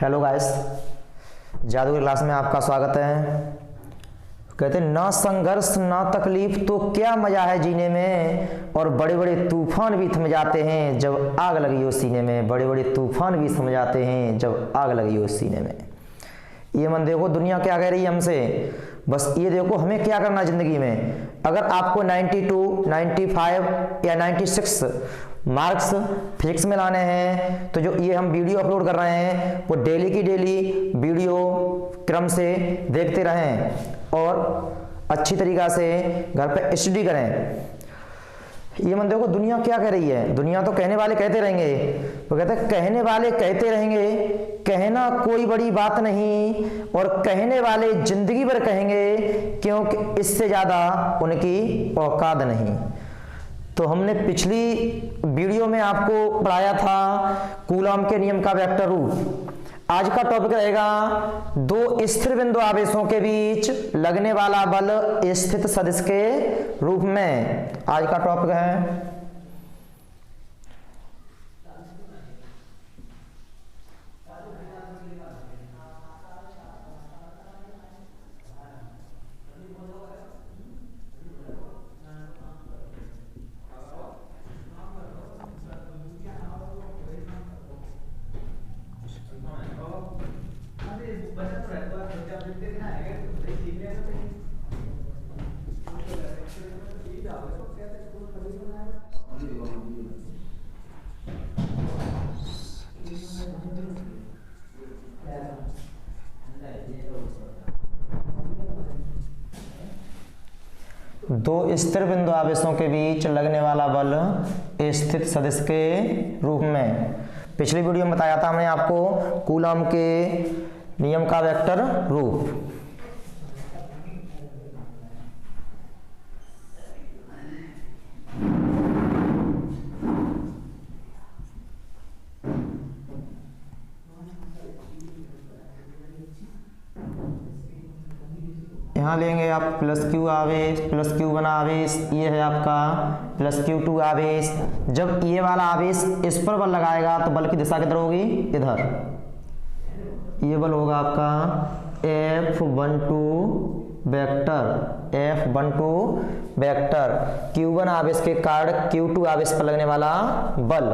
Hello guys, जादू की class में आपका स्वागत है। कहते हैं ना संघर्ष ना तकलीफ तो क्या मजा है जीने में, और बड़े बड़े तूफान भी थम जाते हैं जब आग लगी हो सीने में। बड़े बड़े तूफान भी थम जाते हैं जब आग लगी हो सीने में। ये मन देखो दुनिया क्या कह रही है हमसे, बस ये देखो हमें क्या करना है जिंदगी में। अगर आपको 92, 95 या 96 मार्क्स फिजिक्स में लाने हैं तो जो ये हम वीडियो अपलोड कर रहे हैं वो डेली की डेली वीडियो क्रम से देखते रहें और अच्छी तरीक़ा से घर पे स्टडी करें। ये मन देखो दुनिया क्या कह रही है। दुनिया तो कहने वाले कहते रहेंगे, वो कहते हैं कहने वाले कहते रहेंगे, कहना कोई बड़ी बात नहीं, और कहने वाले जिंदगी भर कहेंगे क्योंकि इससे ज़्यादा उनकी औकात नहीं। तो हमने पिछली वीडियो में आपको पढ़ाया था कूलॉम के नियम का वेक्टर रूप। आज का टॉपिक रहेगा दो स्थिर बिंदु आवेशों के बीच लगने वाला बल स्थित सदिश के रूप में। आज का टॉपिक है दो स्थिर बिंदु आवेशों के बीच लगने वाला बल स्थित सदिश के रूप में। पिछली वीडियो में बताया था हमने आपको कूलॉम के नियम का वेक्टर रूप। यहाँ लेंगे आप प्लस क्यू आवेश, प्लस Q1 आवेश, ये है आपका प्लस Q2 आवेश। जब ये वाला आवेश इस पर बल लगाएगा तो बल की दिशा किधर होगी? इधर। ये बल होगा आपका F12 vector, F12 vector. Q1 आवेश के कारण Q2 आवेश पर लगने वाला बल,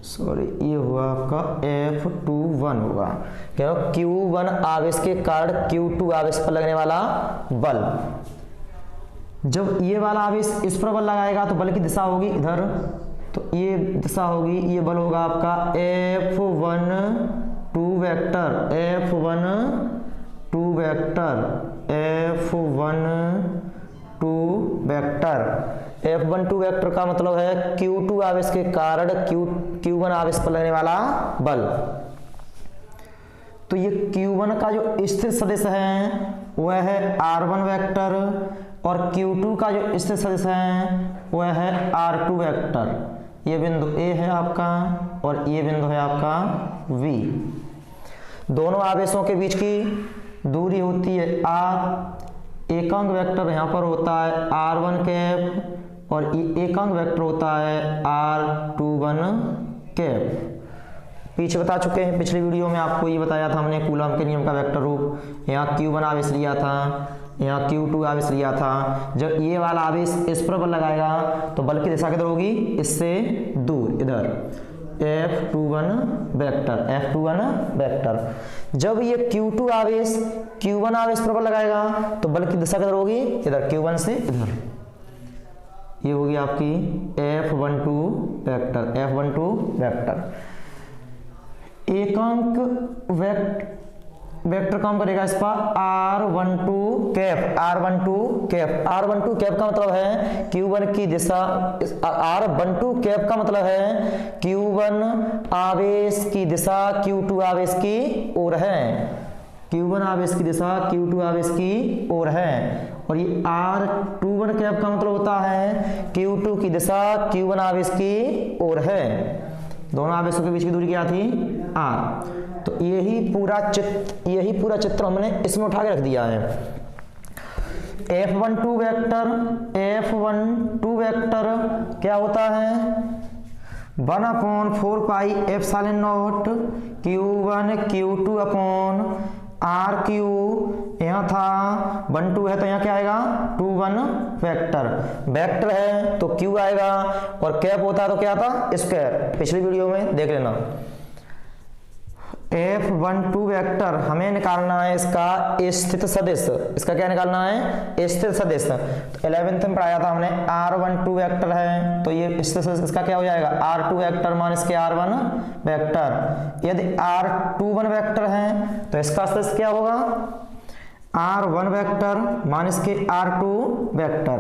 सॉरी ये हुआ आपका F21 होगा, क्योंकि Q1 आवेश के कारण Q2 आवेश पर लगने वाला बल। जब ये वाला आवेश इस पर बल लगाएगा तो बल की दिशा होगी इधर, तो ये दिशा होगी, ये बल होगा आपका F12 vector, F12 vector, F12 vector. F12 vector का मतलब है Q2 आवेश के कारण Q1 आवेश पर लगने वाला बल। तो ये Q1 का जो स्थिर सदिश है वह है R1 वेक्टर, और Q2 का जो स्थिर सदिश है वह है R2 वेक्टर। ये बिंदु A है आपका और ये बिंदु है आपका V। दोनों आवेशों के बीच की दूरी होती है R। एकांक वेक्टर यहाँ पर होता है R1 कैप, और ये एकांक वेक्टर होता है R21 कैप। पीछे बता चुके हैं, पिछली वीडियो में आपको ये बताया था हमने कूलॉम के नियम का वेक्टर रूप। यहाँ Q1 आवेश लिया था, यहाँ Q2 आवेश लिया था। जब ये वाला आवेश इस पर बल लगाएगा तो बल की दिशा किधर होगी? इससे दूर, इधर। F21 vector, F21 vector. जब ये Q2 आवेश Q1 आवेश पर बल लगाएगा तो बल की दिशा किधर होगी? इधर, Q1 से इधर। ये होगी आपकी F12 वेक्टर, F12 वेक्टर। एकांक वेक्टर काम करेगा इस पर R12 cap, R12 cap. R12 cap का मतलब है Q1 की दिशा, R12 कैप का मतलब है Q1 आवेश की दिशा Q2 आवेश की ओर है। Q1 आवेश की दिशा Q2 आवेश की ओर है। और ये R21 कैप का मतलब होता है Q2 की दिशा Q1 आवेश की ओर है। दोनों आवेशों के बीच की दूरी क्या थी? R। तो यही पूरा चित्र हमने इसमें उठा के रख दिया है। F12 वेक्टर क्या होता है? 1/4πε0 Q1 Q2 upon are Q, यहाँ था 1 2 है तो यहाँ क्या आएगा 2 1 वेक्टर, वेक्टर है तो क्यू आएगा, और कैप होता है तो क्या आता स्क्वायर, पिछली वीडियो में देख लेना। F12 वेक्टर हमें निकालना है इसका स्थित सदिश, इसका क्या निकालना है स्थित सदिश। तो 11th में पढ़ाया था हमने R12 वेक्टर है तो ये स्थित सदिश इसका क्या हो जाएगा R2 वेक्टर माइनस के R1 वेक्टर। यदि R21 वेक्टर है तो इसका सदिश क्या होगा R1 वेक्टर माइनस के R2 वेक्टर।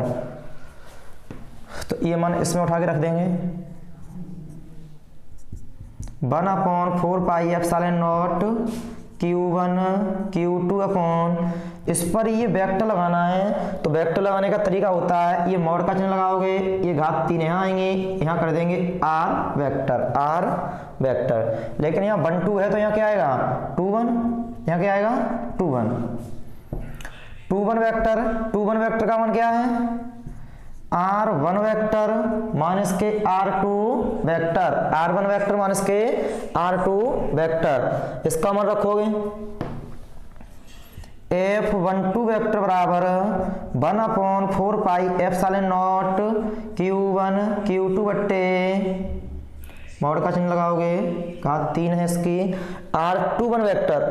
तो ये मान इसमें उठा के रख देंगे 1/4πε0 Q1 Q2 अपॉन, इस पर ये वेक्टर लगाना है तो वेक्टर लगाने का तरीका होता है ये मॉड का चिन्ह लगाओगे, ये घात 3 यहाँ आएंगे, यहाँ कर देंगे R वेक्टर। लेकिन यहाँ 1 2 है तो यहाँ क्या आएगा 2 1, यहाँ क्या आएगा 2 1 वेक्टर का मान क्या है R1 वेक्टर माइनस के R2 vector, R1 vector minus के R2 वेक्टर, इसका मान रखोगे F12 वेक्टर बराबर 1/4πε0 Q1 Q2 बट्टे मॉड का चिन्ह लगाओगे, घात 3 है इसकी, R21 वेक्टर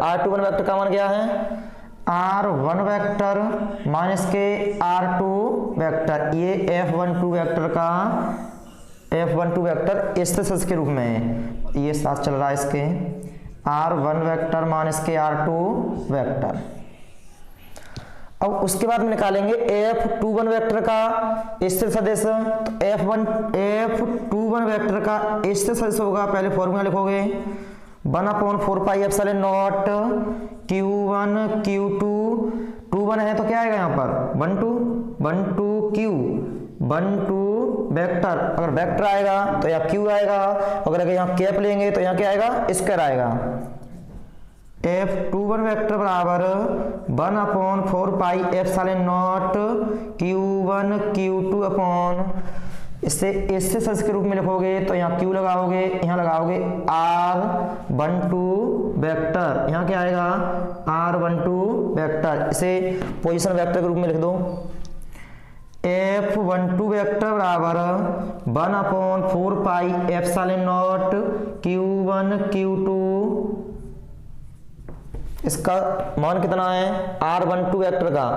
का मान क्या है R1 वेक्टर माइनस के R2 वेक्टर, ये F12 वेक्टर स्थित सदिश के रूप में है, ये साथ चल रहा है इसके R1 वेक्टर माइनस के R2 वेक्टर। अब उसके बाद में निकालेंगे F21 वेक्टर का स्थित सदिश, तो F21 वेक्टर का स्थित सदिश होगा, पहले फॉर्मूला लिखोगे 1/4πε0 Q1 Q2, 2 1 है तो क्या आएगा यहाँ पर 1 2 Q 1 2 वेक्टर, अगर वेक्टर आएगा तो यहाँ Q आएगा, अगर यहाँ कैप लेंगे तो यहाँ क्या आएगा स्क्वायर आएगा। F21 वेक्टर बराबर 1/4πε0 Q1 Q2 अपॉन, इससे सदिश के रूप में लिखोगे तो यहाँ Q लगाओगे, यहाँ लगाओगे R12 वेक्टर, यहाँ क्या आएगा R12 वेक्टर, इसे पोजीशन वेक्टर के रूप में लिख दो। F12 वेक्टर बराबर 1/4πε0 Q1 Q2, इसका मान कितना है R12 वेक्टर का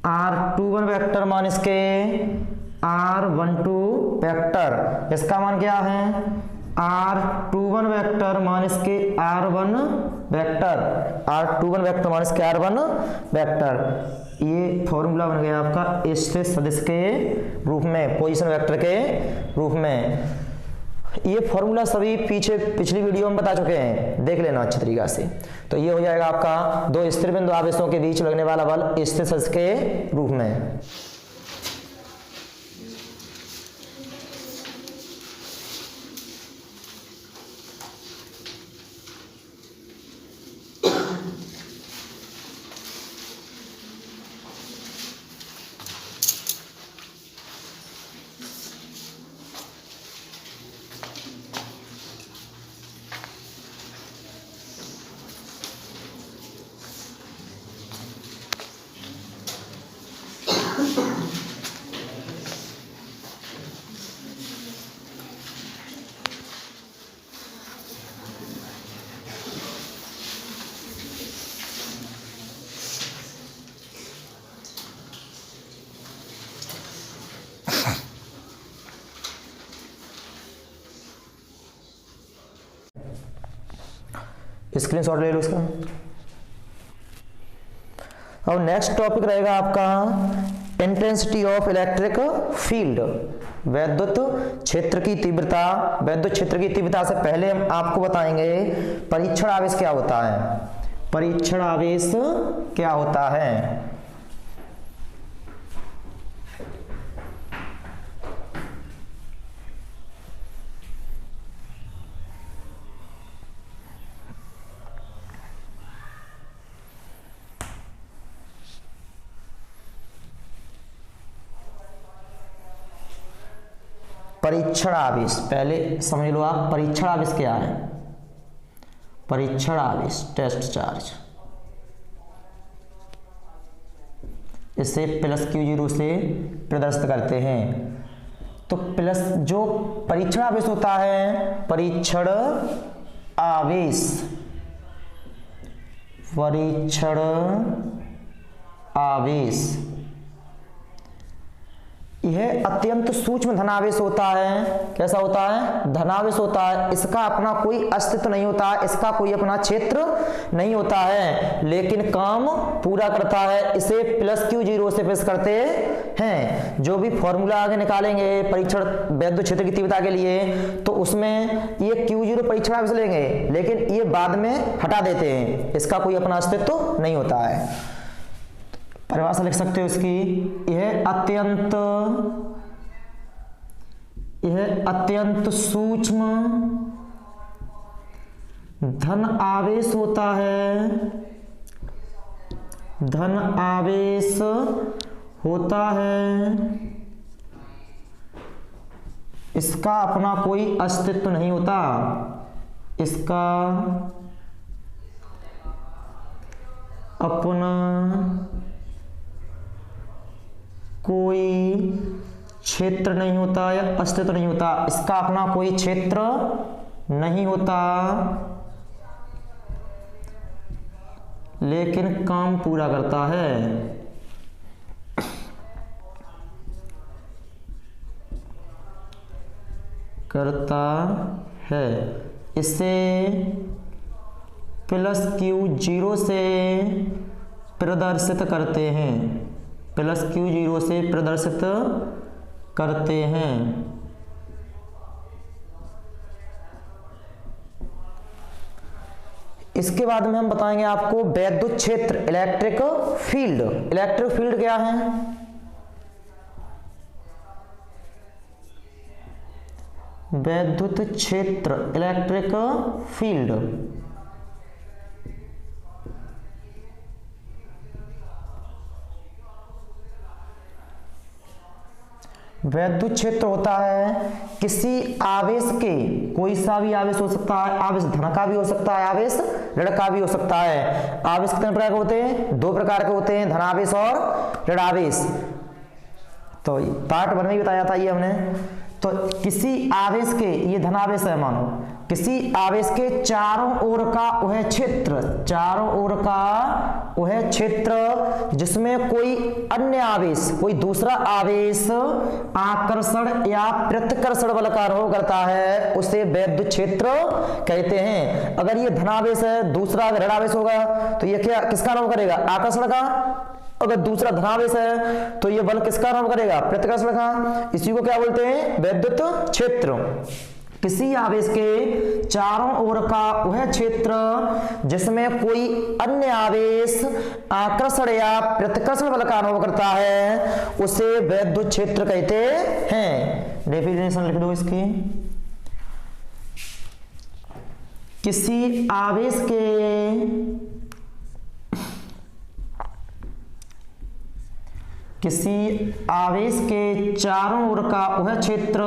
R21 वेक्टर माइनस के R12 वेक्टर, इसका मान क्या है R21 वेक्टर माइनस के R1 वेक्टर, ये फॉर्मूला बन गया आपका स्थित सदिश के रूप में, पोजीशन वेक्टर के रूप में। ये फॉर्मूला सभी पिछली वीडियो में बता चुके हैं, देख लेना अच्छी तरीका से। तो ये हो जाएगा आपका दो स्थिर बिंदु आवेशों के बीच लगने वाला बल स्थिर सदिश के रूप में। स्क्रीनशॉट ले लो इसका। और नेक्स्ट टॉपिक रहेगा आपका इंटेंसिटी ऑफ इलेक्ट्रिक फील्ड, वैद्युत क्षेत्र की तीव्रता। वैद्युत क्षेत्र की तीव्रता से पहले हम आपको बताएंगे परीक्षण आवेश क्या होता है। परीक्षण आवेश क्या होता है? परीक्षण आवेश, पहले समझ लो आप परीक्षण आवेश क्या है। परीक्षण आवेश टेस्ट चार्ज, इसे प्लस Q0 से प्रदर्शित करते हैं। तो प्लस जो परीक्षण आवेश होता है, परीक्षण आवेश, परीक्षण आवेश यह अत्यंत सूक्ष्म धनावेश होता है। कैसा होता है? धनावेश होता है। इसका अपना कोई अस्तित्व नहीं होता है, इसका कोई अपना क्षेत्र नहीं होता है, लेकिन काम पूरा करता है। इसे प्लस Q0 से प्लस करते हैं। जो भी फॉर्मूला आगे निकालेंगे परीक्षण वैद्युत क्षेत्र की तीव्रता के लिए, तो उसमें ये Q0 परीक्षण आवेश लेंगे, लेकिन ये बाद में हटा देते हैं, इसका कोई अपना अस्तित्व नहीं होता है। परिभाषा लिख सकते हो इसकी, यह अत्यंत सूक्ष्म धन आवेश होता है, धन आवेश होता है। इसका अपना कोई अस्तित्व नहीं होता, इसका अपना कोई क्षेत्र नहीं होता या अस्तित्व नहीं होता, इसका अपना कोई क्षेत्र नहीं होता, लेकिन काम पूरा करता है। करता है। इसे प्लस Q0 से प्रदर्शित करते हैं, प्लस Q0 से प्रदर्शित करते हैं। इसके बाद में हम बताएंगे आपको वैद्युत क्षेत्र, इलेक्ट्रिक फील्ड। इलेक्ट्रिक फील्ड क्या है? वैद्युत क्षेत्र, इलेक्ट्रिक फील्ड। वैद्युत क्षेत्र होता है किसी आवेश के, कोई सा भी आवेश हो सकता है, आवेश धन का भी हो सकता है, आवेश ऋण का भी हो सकता है। आवेश कितने प्रकार के होते हैं? 2 प्रकार के होते हैं, धनावेश और ऋणावेश। तो पार्ट 1 में ही बताया था ये हमने। तो किसी आवेश के, ये धनावेश है मानो, किसी आवेश के चारों ओर का वह क्षेत्र, चारों ओर का वह क्षेत्र जिसमें कोई अन्य आवेश, कोई दूसरा आवेश आकर्षण या प्रतिकर्षण बल का अनुभव करता है, उसे वैद्युत क्षेत्र कहते हैं। अगर ये धनावेश है, दूसरा ऋणावेश होगा, तो ये क्या किसका अनुभव करेगा? आकर्षण का। अगर दूसरा धनावेश है तो ये बल किसका अनुभव करेगा? प्रतिकर्षण का। इसी को क्या बोलते हैं? वैद्युत क्षेत्र। किसी आवेश के चारों ओर का वह क्षेत्र जिसमें कोई अन्य आवेश आकर्षण या प्रतिकर्षण बल का अनुभव करता है, उसे वैद्युत क्षेत्र कहते हैं। डेफिनेशन लिख दो इसकी। किसी आवेश के चारों ओर का वह क्षेत्र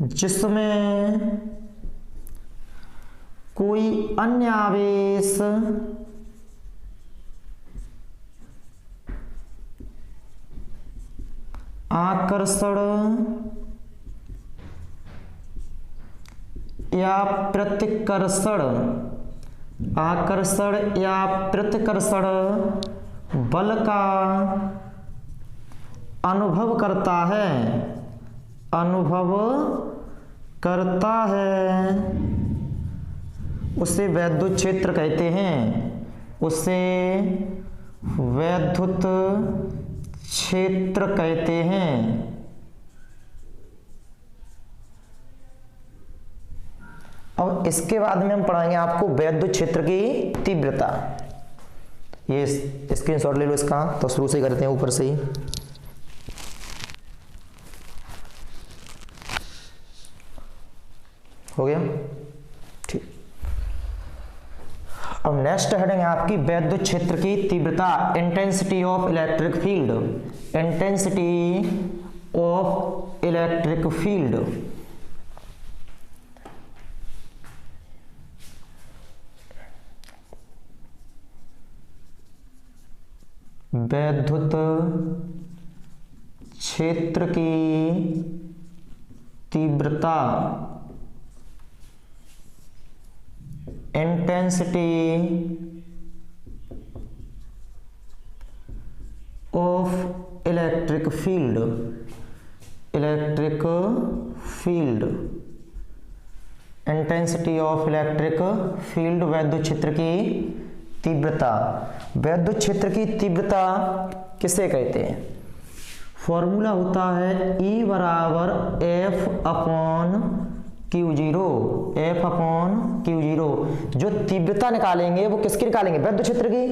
जिसमें कोई अन्य आवेश आकर्षण या प्रतिकर्षण बल का अनुभव करता है, उसे वैद्युत क्षेत्र कहते हैं। उसे वैद्युत क्षेत्र कहते हैं। और इसके बाद में हम पढ़ाएंगे आपको वैद्युत क्षेत्र की तीव्रता। ये स्क्रीनशॉट ले लो इसका, तो शुरू से करते हैं ऊपर से ही। हो गया? ठीक। अब नेक्स्ट हेडिंग है आपकी वैद्युत क्षेत्र की तीव्रता, intensity of electric field, intensity of electric field. वैद्युत क्षेत्र की तीव्रता, intensity of electric field, electric field, intensity of electric field, वैद्युत क्षेत्र की तीव्रता। वैद्युत क्षेत्र की तीव्रता किसे कहते हैं? फॉर्मूला होता है E बराबर F upon Q0, F upon Q0। जो तीव्रता निकालेंगे वो किसकी निकालेंगे? वैद्युत क्षेत्र की,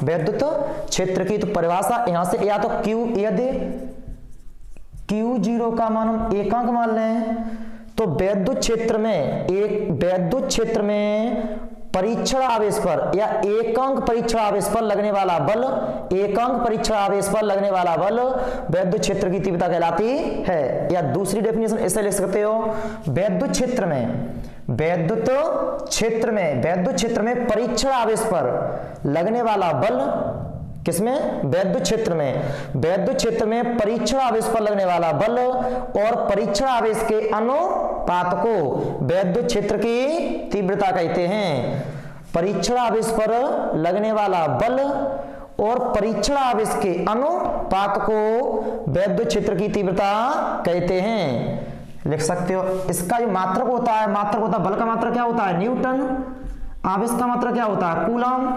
वैद्युत क्षेत्र की। तो परिभाषा यहां से, या तो Q, यदि Q0 का मान हम एकांक मान लें तो वैद्युत क्षेत्र में, एक वैद्युत क्षेत्र में परीक्षण आवेश पर या एकांक परीक्षण आवेश पर लगने वाला बल, एकांक परीक्षण आवेश पर लगने वाला बल वैद्युत क्षेत्र की तीव्रता कहलाती है। या दूसरी डेफिनेशन ऐसे लिख सकते हो, वैद्युत क्षेत्र में, वैद्युत क्षेत्र में, वैद्युत क्षेत्र में परीक्षण आवेश पर लगने वाला बल, किसमें? वैद्युत क्षेत्र में, वैद्युत क्षेत्र में परीक्षण आवेश पर लगने वाला बल और परीक्षण आवेश के अनुपात को वैद्युत क्षेत्र की तीव्रता कहते हैं। परीक्षण आवेश पर लगने वाला बल और परीक्षण आवेश के अनुपात को वैद्युत क्षेत्र की तीव्रता कहते हैं। लिख सकते हो। इसका जो मात्रक होता है, मात्रक होता है, बल का मात्रक क्या होता है? न्यूटन। आवेश का मात्रक क्या होता है? कूलम।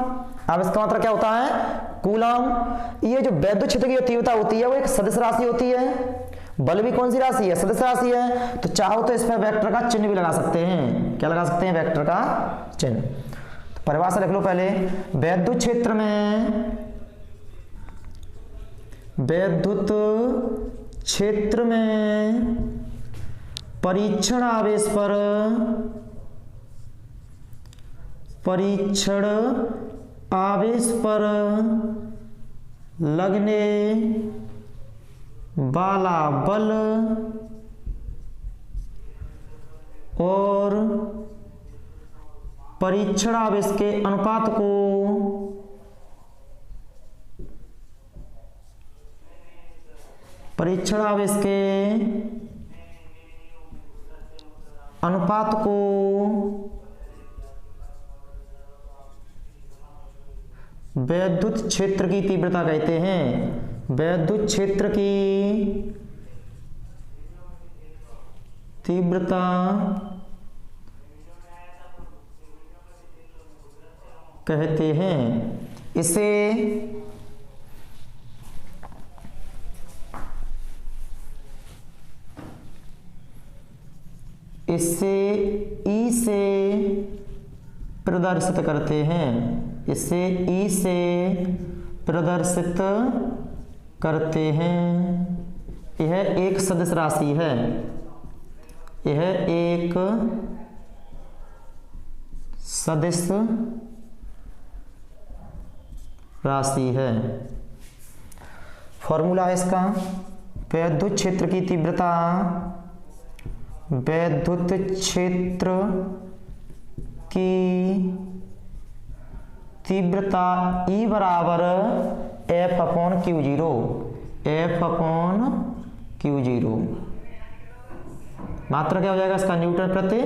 आवेश का मात्रक क्या होता है? कूलम। ये जो वैद्युत क्षेत्र की तीव्रता होती है वो एक सदिश राशि होती है। बल भी कौन सी राशि है? सदिश राशि है। तो चाहो तो इस पर वेक्टर का चिन्ह भी लगा सकते हैं। क्या लगा सकते हैं? वेक्टर का चिन्ह। तो परिभाषा लिख लो पहले। वैद्युत क्षेत्र में, वैद्युत क्षेत्र में परीक्षण आवेश पर, परीक्षण आवेश पर लगने वाला बल और परीक्षण आवेश के अनुपात को परीक्षण आवेश के अनुपात को वैद्युत क्षेत्र की तीव्रता कहते हैं। वैद्युत क्षेत्र की तीव्रता कहते हैं। इसे E से प्रदर्शित करते हैं। इसे E से प्रदर्शित करते हैं। यह एक सदिश राशि है। यह एक सदिश राशि है। फॉर्मूला है इसका, वैद्युत क्षेत्र की तीव्रता, वैद्युत क्षेत्र की तीव्रता E बराबर F upon Q0, F upon Q0। मात्रा क्या हो जाएगा इसका? न्यूटन प्रति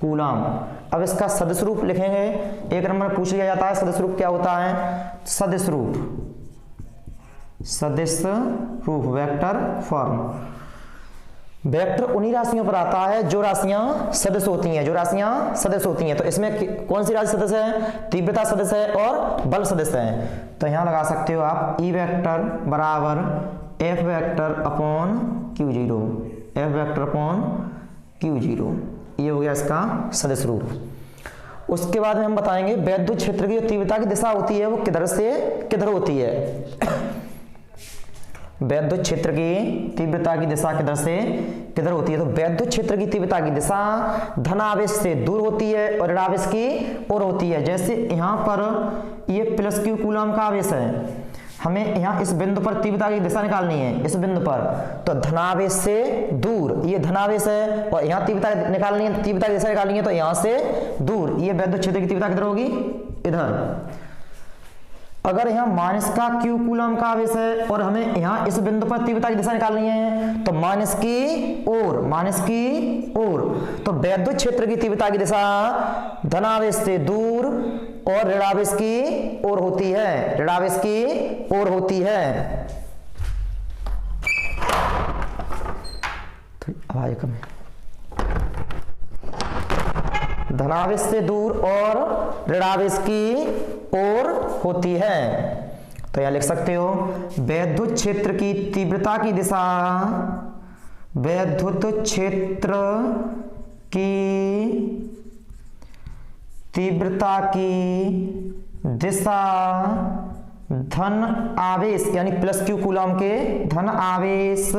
कूलम। अब इसका सदिश रूप लिखेंगे। एक नंबर पूछ लिया जाता है सदिश रूप क्या होता है? सदिश रूप, सदिश रूप, वेक्टर फॉर्म। वेक्टर उन्हीं राशियों पर आता है जो राशियां सदिश होती हैं, जो राशियां सदिश होती हैं। तो इसमें कौन सी राशि सदिश है? तीव्रता सदिश है और बल सदिश है। तो यहां लगा सकते हो आप E वेक्टर बराबर F vector upon Q0, F vector upon Q0। ये हो गया इसका सदिश रूप। उसके बाद में हम बताएंगे वैद्युत क्षेत्र की जो तीव्रता की दिशा होती है वो किधर से किधर होती है। वैद्युत क्षेत्र की तीव्रता की दिशा किधर होती है? तो वैद्युत क्षेत्र की तीव्रता की दिशा धनावेश से दूर होती है और ऋणावेश की ओर होती है। जैसे यहाँ पर ये प्लस क्यू कूलम का आवेश है, हमें यहाँ इस बिंदु पर तीव्रता की दिशा निकालनी है, इस बिंदु पर, तो धनावेश से दूर, ये धनावेश है और यहाँ तीव्रता निकालनी है, तीव्रता की दिशा निकालनी है, तो यहाँ से दूर ये वैद्युत क्षेत्र की तीव्रता किधर होगी? इधर। अगर यहाँ माइनस का क्यू कूलम का आवेश है और हमें यहाँ इस बिंदु पर तीव्रता की दिशा निकालनी है, तो माइनस की ओर, तो वैद्युत क्षेत्र की तीव्रता की दिशा धनावेश से दूर और ऋणावेश की ओर होती है, ऋणावेश की ओर होती है। आवाज कम है। धनावेश से दूर और ऋणावेश की ओर होती है। तो यहां लिख सकते हो वैद्युत क्षेत्र की तीव्रता की दिशा, वैद्युत क्षेत्र की तीव्रता की दिशा धन आवेश यानी प्लस क्यू कूलम के धन आवेश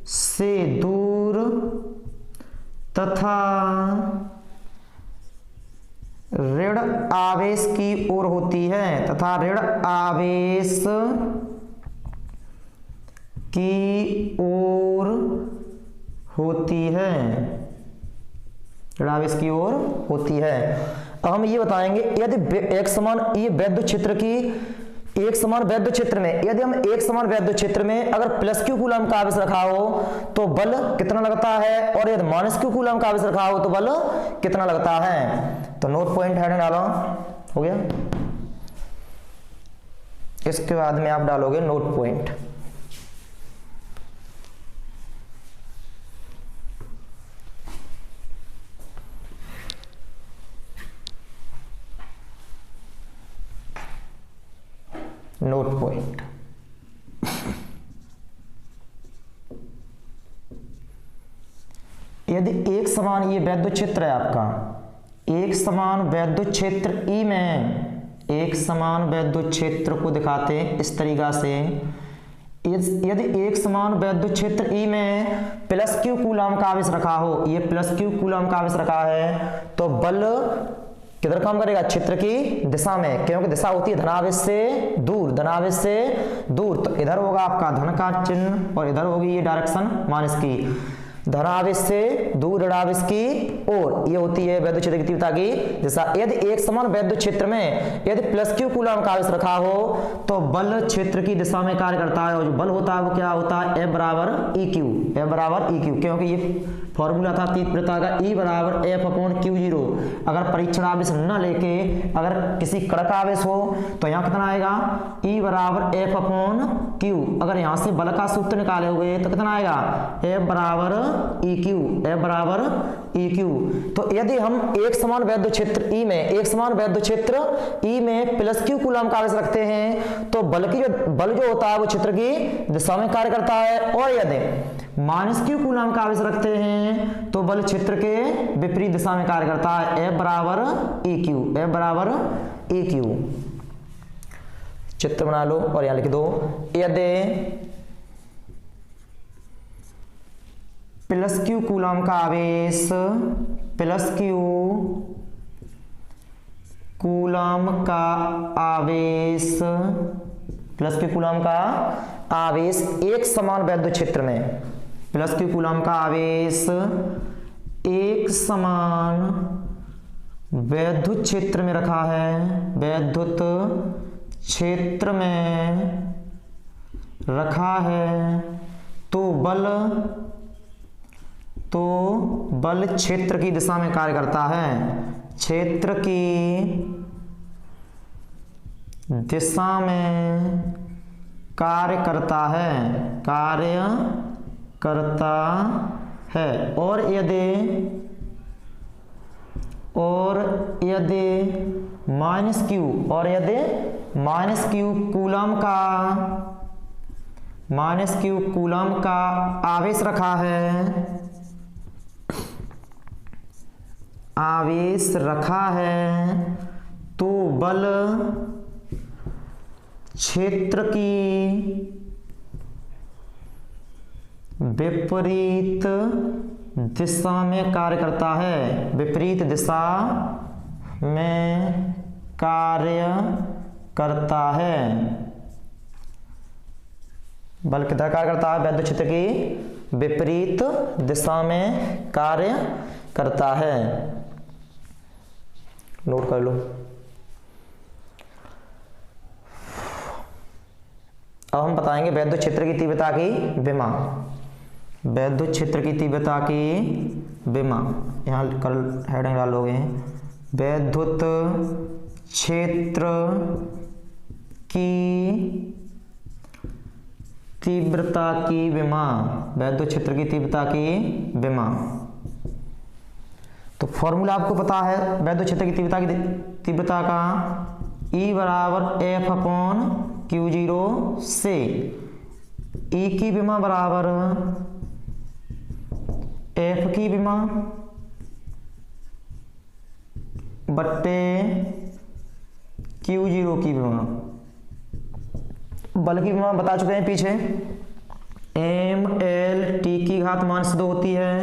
से दूर तथा ऋण आवेश की ओर होती है, तथा ऋण आवेश की ओर होती है, ऋण आवेश की ओर होती है। अब हम ये बताएंगे यदि एक समान ये वैद्युत क्षेत्र की एक समान वैद्युत क्षेत्र में, यदि हम एक समान वैद्युत क्षेत्र में अगर प्लस क्यू कूलम का आवेश रखा हो तो बल कितना लगता है, और यदि माइनस क्यू कूलम का आवेश रखा हो तो बल कितना लगता है। तो नोट पॉइंट हेडिंग डालो, हो गया। इसके बाद में आप डालोगे नोट पॉइंट। Note point. यदि एक समान ये वैद्युत क्षेत्र है आपका, एक समान वैद्युत क्षेत्र ई में, एक समान वैद्युत क्षेत्र को दिखाते हैं इस तरीका से, यदि एक समान वैद्युत क्षेत्र ई में प्लस क्यू कूलम का आवेश रखा हो, ये प्लस क्यू कूलम का आवेश रखा है, तो बल किधर काम करेगा? क्षेत्र की दिशा में, क्योंकि दिशा होती है धनावेश से दूर, धनावेश से दूर। तो इधर होगा आपका धन का चिन्ह और इधर होगी ये डायरेक्शन माइनस की। धनावेश से दूर ऋणावेश की ओर, ये होती है वैद्युत क्षेत्र की तीव्रता की दिशा। यदि एक समान वैद्युत क्षेत्र में यदि प्लस क्यू कूलम का आवेश रखा हो तो बल क्षेत्र की दिशा में कार्य करता है, और जो बल होता है वो क्या होता है? F बराबर ई क्यू, F बराबर ई क्यू, क्योंकि ये फॉर्मूला था तीव्रता का, E बराबर F अपॉन क्यू जीरो। अगर परीक्षण आवेश न लेके अगर किसी कड़क आवेश हो तो यहाँ कितना आएगा? E बराबर F अपॉन क्यू। अगर यहाँ से बल का सूत्र निकाले हुए तो कितना आएगा? F बराबर ई क्यू, F बराबर ई क्यू। तो यदि हम एक समान वैद्युत क्षेत्र ई में, एक समान वैद्युत क्षेत्र ई में प्लस क्यू कूलम का आवेश रखते हैं तो बल जो होता है वो क्षेत्र की दिशा में कार्य करता है, और यदि माइनस क्यू कूलम का आवेश रखते हैं तो बल क्षेत्र के विपरीत दिशा में कार्य करता है। F बराबर ई क्यू, F बराबर ई क्यू। चित्र बना लो और यहां लिख दो यदि प्लस क्यू कूलम का आवेश, प्लस क्यू कूलम का आवेश, प्लस क्यू कूलम का आवेश एक समान वैद्युत क्षेत्र में, प्लस क्यू कूलम का आवेश एक समान वैद्युत क्षेत्र में रखा है, वैद्युत क्षेत्र में रखा है, तो बल क्षेत्र की दिशा में कार्य करता है, क्षेत्र की दिशा में कार्य करता है। और यदि माइनस क्यू कूलम का आवेश रखा है तो बल क्षेत्र की विपरीत दिशा में कार्य करता है, विपरीत दिशा में कार्य करता है। बल किधर कार्य करता है? वैद्युत क्षेत्र की विपरीत दिशा में कार्य करता है। नोट कर लो। अब हम बताएंगे वैद्युत क्षेत्र की तीव्रता की विमा। वैद्युत क्षेत्र की तीव्रता की विमा, यहाँ कर हेडिंग डालोगे, वैद्युत क्षेत्र की तीव्रता की विमा, वैद्युत क्षेत्र की तीव्रता की विमा। तो फॉर्मूला आपको पता है वैद्युत क्षेत्र की तीव्रता का, E बराबर एफ अपॉन क्यू जीरो से E की विमा बराबर एफ की विमा बट्टे क्यू जीरो की विमा। बल की विमा बता चुके हैं पीछे, एम एल टी की घात -2 होती है।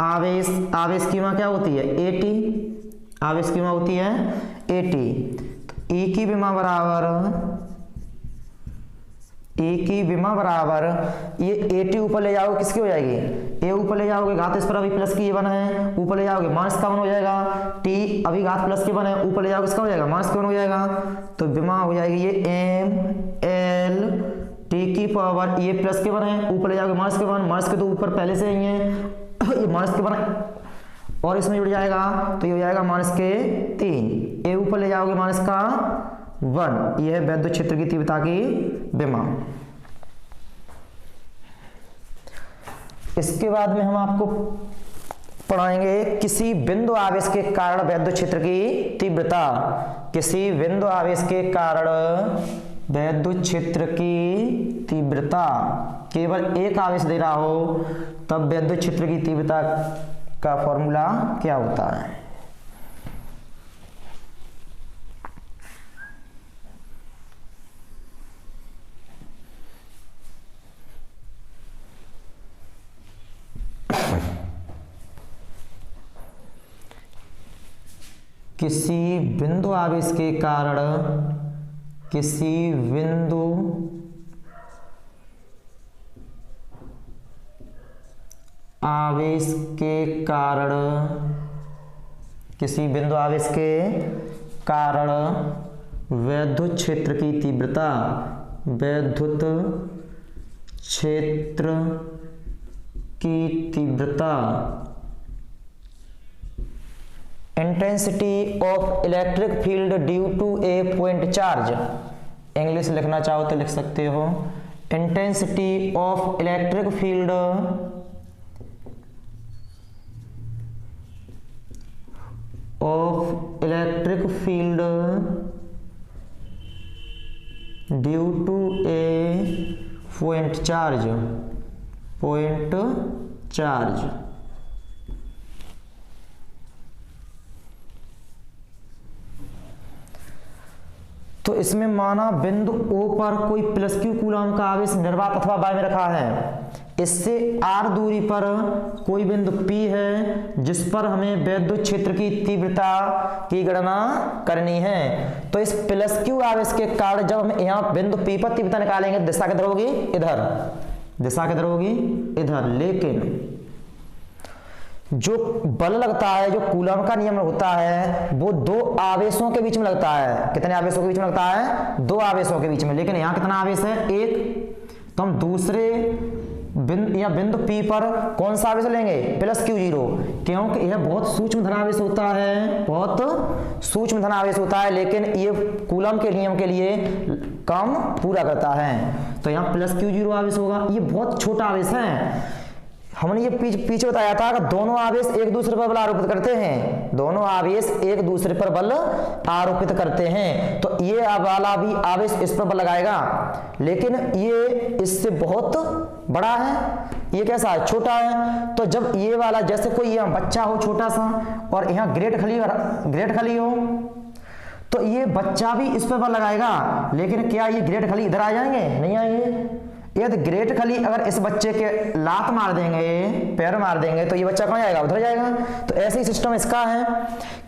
आवेश की विमा क्या होती है? एटी। आवेश की विमा होती है एटी। तो ई की विमा बराबर ये एटी ऊपर ले जाओगे किसकी हो जाएगी? ए ऊपर ले जाओगे, घात इस पर अभी प्लस की वन है, ऊपर ले जाओगे -1 हो जाएगा। टी अभी घात प्लस की वन है, ऊपर ले जाओगे किसका हो जाएगा? -1 हो जाएगा। तो विमा हो जाएगी ये एम एल टी की पावर, ये प्लस के वन है, ऊपर ले जाओगे -1, माइनस के तो ऊपर पहले से ही है, ये माइनस के वन और इसमें जुड़ जाएगा, तो ये हो जाएगा -3। ए ऊपर ले जाओगे -1। यह है वैद्युत क्षेत्र की तीव्रता की विमा। इसके बाद में हम आपको पढ़ाएंगे किसी बिंदु आवेश के कारण वैद्युत क्षेत्र की तीव्रता। किसी बिंदु आवेश के कारण वैद्युत क्षेत्र की तीव्रता, केवल एक आवेश दे रहा हो तब वैद्युत क्षेत्र की तीव्रता का फॉर्मूला क्या होता है? किसी बिंदु आवेश के कारण, किसी बिंदु आवेश के कारण, किसी बिंदु आवेश के कारण वैद्युत क्षेत्र की तीव्रता, वैद्युत क्षेत्र की तीव्रता, intensity of electric field due to a point charge, English लिखना चाहो तो लिख सकते हो, intensity of electric field due to a point charge, तो इसमें माना बिंदु O पर कोई +q कूलम का आवेश निर्वात अथवा बाय में रखा है, इससे r दूरी पर कोई बिंदु P है जिस पर हमें वैद्युत क्षेत्र की तीव्रता की गणना करनी है। तो इस +q आवेश के कारण जब हम यहाँ बिंदु P पर तीव्रता निकालेंगे, दिशा किधर होगी? इधर। दिशा किधर होगी? इधर। लेकिन जो बल लगता है, जो कूलम का नियम होता है, वो 2 आवेशों के बीच में लगता है। कितने आवेशों के बीच में लगता है? 2 आवेशों के बीच में। लेकिन यहाँ कितना आवेश है? 1। तो हम दूसरे बिंदु P पर कौन सा आवेश लेंगे? +q0, क्योंकि यह बहुत सूक्ष्म धनावेश होता है, बहुत सूक्ष्म धनावेश होता है, लेकिन ये कूलम के नियम के लिए काम पूरा करता है। तो यहाँ +q0 आवेश होगा। ये बहुत छोटा आवेश है। हमने ये पीछे बताया था कि दोनों आवेश एक दूसरे पर बल आरोपित करते हैं, दोनों आवेश एक दूसरे पर बल आरोपित करते हैं। तो ये वाला भी आवेश इस पर बल लगाएगा, लेकिन ये इससे बहुत बड़ा है, ये कैसा है? छोटा है। तो जब ये वाला, जैसे कोई यहाँ बच्चा हो छोटा सा और यहाँ ग्रेट खली हो, तो ये बच्चा भी इस पर बल लगाएगा, लेकिन क्या ये ग्रेट खली इधर आ जाएंगे? नहीं आएंगे। यदि ग्रेट खली अगर इस बच्चे के लात मार देंगे, पैर मार देंगे, तो ये बच्चा कहाँ जाएगा? उधर जाएगा। तो ऐसे ही सिस्टम इसका है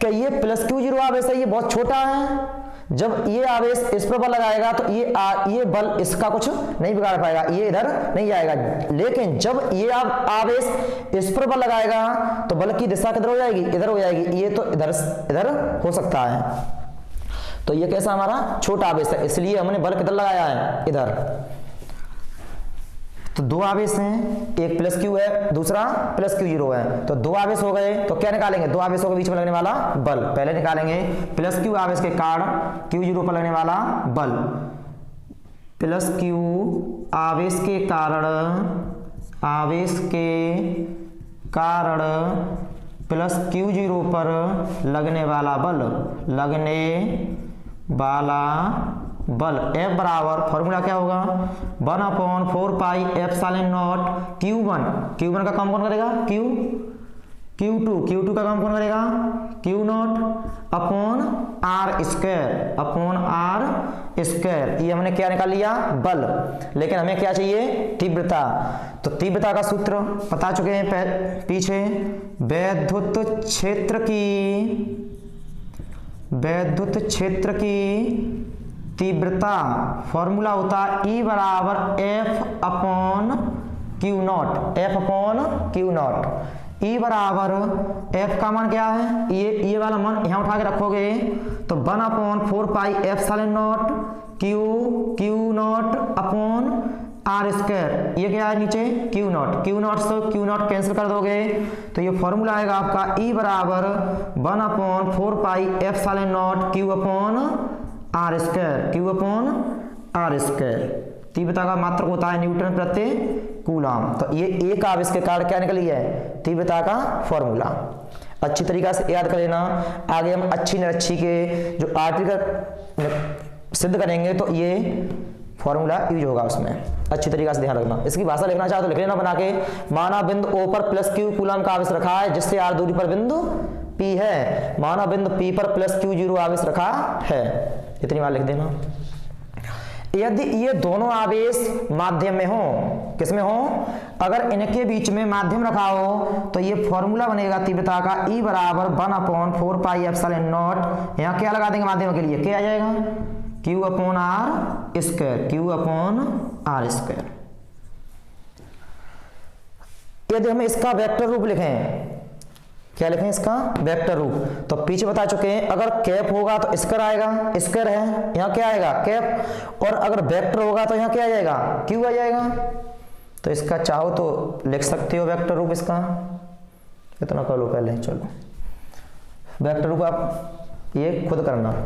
कि ये प्लस क्यू जीरो आवेश है, ये बहुत छोटा है। जब ये आवेश इस पर बल लगाएगा तो ये बल इसका कुछ नहीं बिगाड़ पाएगा, ये इधर नहीं जाएगा। लेकिन जब ये आवेश इस पर बल लगाएगा तो बल की दिशा किधर हो जाएगी? इधर हो जाएगी। ये तो इधर हो सकता है। तो ये कैसा हमारा छोटा आवेश है, इसलिए हमने बल किधर लगाया है? इधर। तो दो आवेश हैं, एक प्लस क्यू है, दूसरा प्लस क्यू जीरो है। तो दो आवेश हो गए, तो क्या निकालेंगे? दो आवेशों के बीच में लगने वाला बल पहले निकालेंगे। प्लस क्यू आवेश के कारण क्यू जीरो पर लगने वाला बल, प्लस क्यू आवेश के कारण प्लस क्यू जीरो पर लगने वाला बल F बराबर फॉर्मूला क्या होगा? 1/4πε0 Q1 का काम कौन करेगा? Q2 का काम कौन करेगा? Q0 upon R square. ये हमने क्या निकाल लिया? बल। लेकिन हमें क्या चाहिए? तीव्रता। तो तीव्रता का सूत्र बता चुके हैं पीछे। वैद्युत क्षेत्र की तीव्रता फॉर्मूला होता है E बराबर F upon Q not. E बराबर F का मान क्या है? ये वाला मान यहाँ उठा के रखोगे तो 1/4πε0 Q naught upon R square. ये क्या है नीचे? क्यू नॉट से क्यू नॉट कैंसिल कर दोगे तो ये फॉर्मूला आएगा आपका E बराबर 1/4πε0 क्यू अपॉन आर स्क्वायर। तीव्रता का मात्रक होता है न्यूटन प्रति कूलम। तो ये एक आवेश के कारण क्या निकली है? तीव्रता का फॉर्मूला। अच्छी तरीके से याद कर लेना। आगे हम अच्छी निरक्षी के जो आर्टिकल सिद्ध करेंगे तो ये फॉर्मूला यूज होगा उसमें। अच्छी तरीके से ध्यान रखना। इसकी भाषा लिखना चाहो तो लिख लेना बना के। माना बिंदु O पर प्लस क्यू कूलम का आवेश रखा है, जिससे R दूरी पर बिंदु P है। माना बिंदु P पर प्लस क्यू जीरो आवेश रखा है। इतनी बार लिख देना। यदि ये दोनों आवेश माध्यम में हो, किसमें हो? अगर इनके बीच में माध्यम रखा हो तो ये फॉर्मूला बनेगा तीव्रता का E बराबर 1/4πε0। यहाँ क्या लगा देंगे माध्यम के लिए? क्या आ जाएगा? Q upon R square. यदि हम इसका वेक्टर रूप लिखें, क्या लिखें इसका? वेक्टर रूप। तो पीछे बता चुके हैं, अगर कैप होगा तो स्क्वायर आएगा, स्क्वायर है, यहाँ क्या आएगा? कैप। और अगर वेक्टर होगा तो यहाँ क्या आ जाएगा? क्यू आ जाएगा। तो इसका चाहो तो लिख सकते हो वेक्टर रूप इसका। इतना कर लो पहले। चलो वेक्टर रूप आप ये खुद करना।